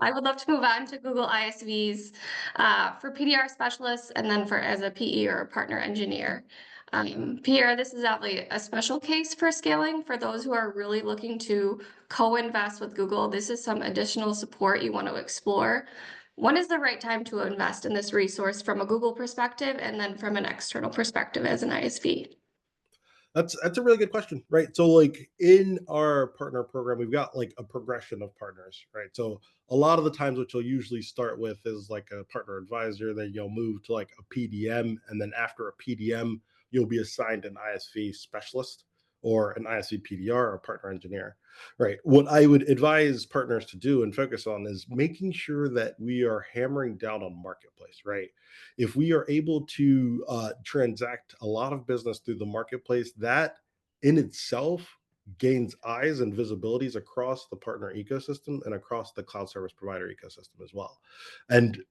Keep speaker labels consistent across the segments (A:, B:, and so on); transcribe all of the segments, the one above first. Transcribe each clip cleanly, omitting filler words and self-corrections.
A: I would love to move on to Google ISVs for PDR specialists and then for as a PE or a partner engineer. PR, this is actually a special case for scaling for those who are really looking to co-invest with Google. This is some additional support you want to explore. When is the right time to invest in this resource from a Google perspective and then from an external perspective as an ISV?
B: That's a really good question, right? So like in our partner program, we've got like a progression of partners, right? So a lot of the times what you'll usually start with is like a partner advisor, then you'll move to like a PDM, and then after a PDM, you'll be assigned an ISV specialist or an ISV PDR or partner engineer, right? What I would advise partners to do and focus on is making sure that we are hammering down on marketplace, right? If we are able to transact a lot of business through the marketplace, that in itself gains eyes and visibilities across the partner ecosystem and across the cloud service provider ecosystem as well. And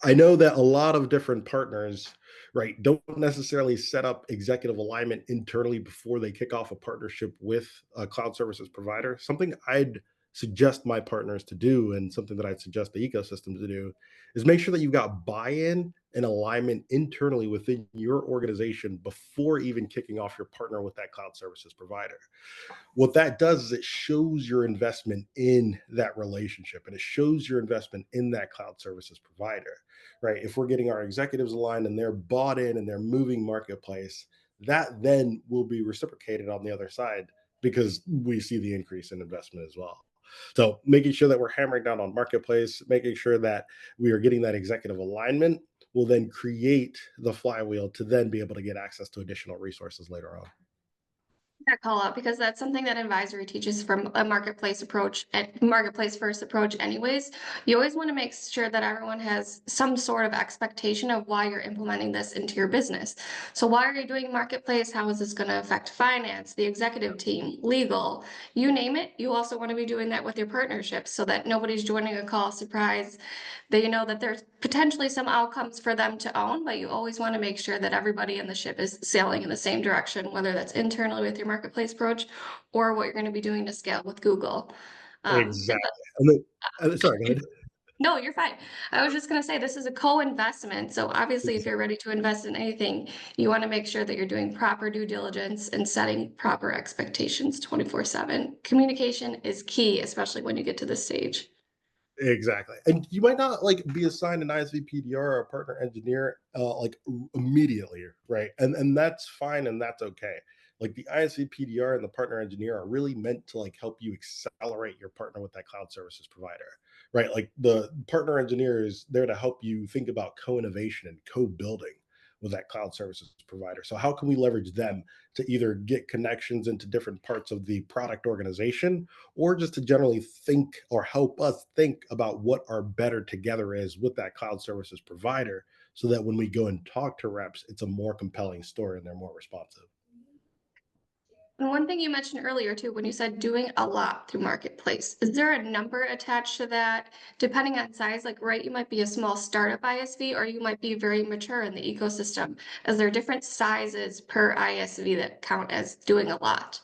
B: I know that a lot of different partners, right, don't necessarily set up executive alignment internally before they kick off a partnership with a cloud services provider. Something I'd suggest my partners to do, and something that I'd suggest the ecosystem to do, is make sure that you've got buy-in and alignment internally within your organization before even kicking off your partner with that cloud services provider. What that does is it shows your investment in that relationship, and it shows your investment in that cloud services provider, right? If we're getting our executives aligned and they're bought in and they're moving marketplace, that then will be reciprocated on the other side because we see the increase in investment as well. So making sure that we're hammering down on marketplace, making sure that we are getting that executive alignment will then create the flywheel to then be able to get access to additional resources later on.
A: That call out because that's something that advisory teaches from a marketplace approach and marketplace first approach anyways. You always want to make sure that everyone has some sort of expectation of why you're implementing this into your business. So why are you doing marketplace? How is this going to affect finance, the executive team, legal, you name it? You also want to be doing that with your partnerships so that nobody's joining a call surprise. They know that there's potentially some outcomes for them to own, but you always want to make sure that everybody in the ship is sailing in the same direction, whether that's internally with your marketplace approach or what you're going to be doing to scale with Google. And
B: Exactly. And then, sorry, go ahead.
A: no, you're fine. I was just going to say this is a co-investment. So obviously, if you're ready to invest in anything, you want to make sure that you're doing proper due diligence and setting proper expectations 24/7. Communication is key, especially when you get to this stage.
B: Exactly. And you might not like be assigned an ISV PDR or a partner engineer immediately, right? And that's fine and that's okay. Like the ISV PDR and the partner engineer are really meant to like help you accelerate your partner with that cloud services provider, right? Like the partner engineer is there to help you think about co-innovation and co-building with that cloud services provider. So how can we leverage them to either get connections into different parts of the product organization, or just to generally think or help us think about what our better together is with that cloud services provider, so that when we go and talk to reps, it's a more compelling story and they're more responsive.
A: And one thing you mentioned earlier too, when you said doing a lot through marketplace, is there a number attached to that? Depending on size, like right, you might be a small startup ISV, or you might be very mature in the ecosystem. Is there different sizes per ISV that count as doing a lot?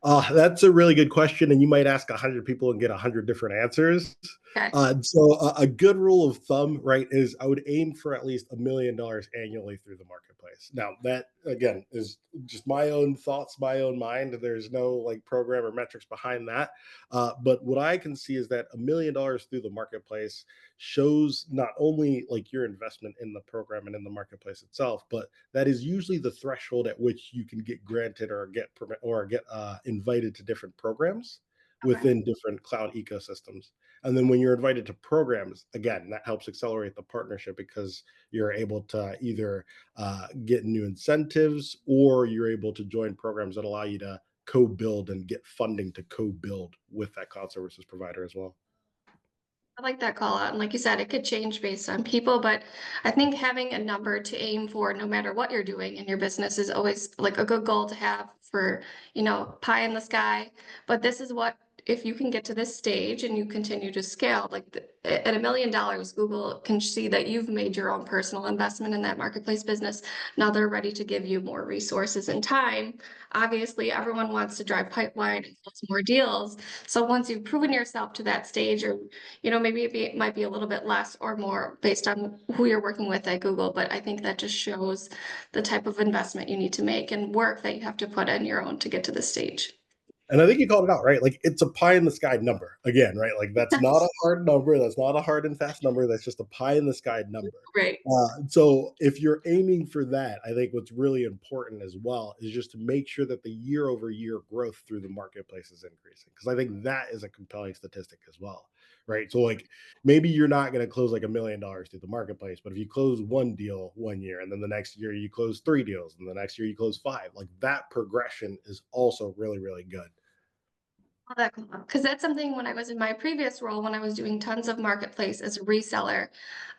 B: That's a really good question, and you might ask 100 people and get 100 different answers.
A: Okay.
B: So a good rule of thumb, right, is I would aim for at least $1 million annually through the marketplace. Now, that again is just my own thoughts, my own mind. There's no like program or metrics behind that. But what I can see is that $1 million through the marketplace shows not only like your investment in the program and in the marketplace itself, but that is usually the threshold at which you can get granted or get permit or get invited to different programs
A: Okay.
B: within different cloud ecosystems. And then when you're invited to programs, again, that helps accelerate the partnership because you're able to either get new incentives, or you're able to join programs that allow you to co-build and get funding to co-build with that cloud services provider as well.
A: I like that call out. And like you said, it could change based on people, but I think having a number to aim for no matter what you're doing in your business is always like a good goal to have for, pie in the sky. But this is what if you can get to this stage and you continue to scale, like at $1 million, Google can see that you've made your own personal investment in that marketplace business. Now they're ready to give you more resources and time. Obviously, everyone wants to drive pipeline and close more deals. So once you've proven yourself to that stage, or maybe it might be a little bit less or more based on who you're working with at Google, but I think that just shows the type of investment you need to make and work that you have to put in your own to get to this stage.
B: And I think you called it out, right? Like it's a pie in the sky number again, right? Like that's not a hard number. That's not a hard and fast number. That's just a pie in the sky number.
A: Right.
B: So if you're aiming for that, I think what's really important as well is just to make sure that the year over year growth through the marketplace is increasing. Because I think that is a compelling statistic as well, right? So like maybe you're not going to close like $1 million through the marketplace, but if you close one deal one year and then the next year you close three deals and the next year you close five, like that progression is also really, really good.
A: Love that, because that's something when I was in my previous role, when I was doing tons of marketplace as a reseller,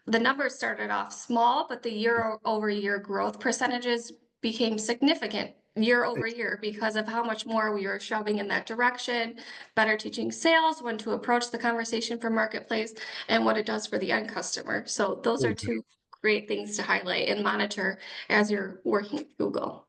A: the numbers started off small, but the year over year growth percentages became significant year over year because of how much more we were shoving in that direction, better teaching sales, when to approach the conversation for marketplace, and what it does for the end customer. So those are two great things to highlight and monitor as you're working with Google.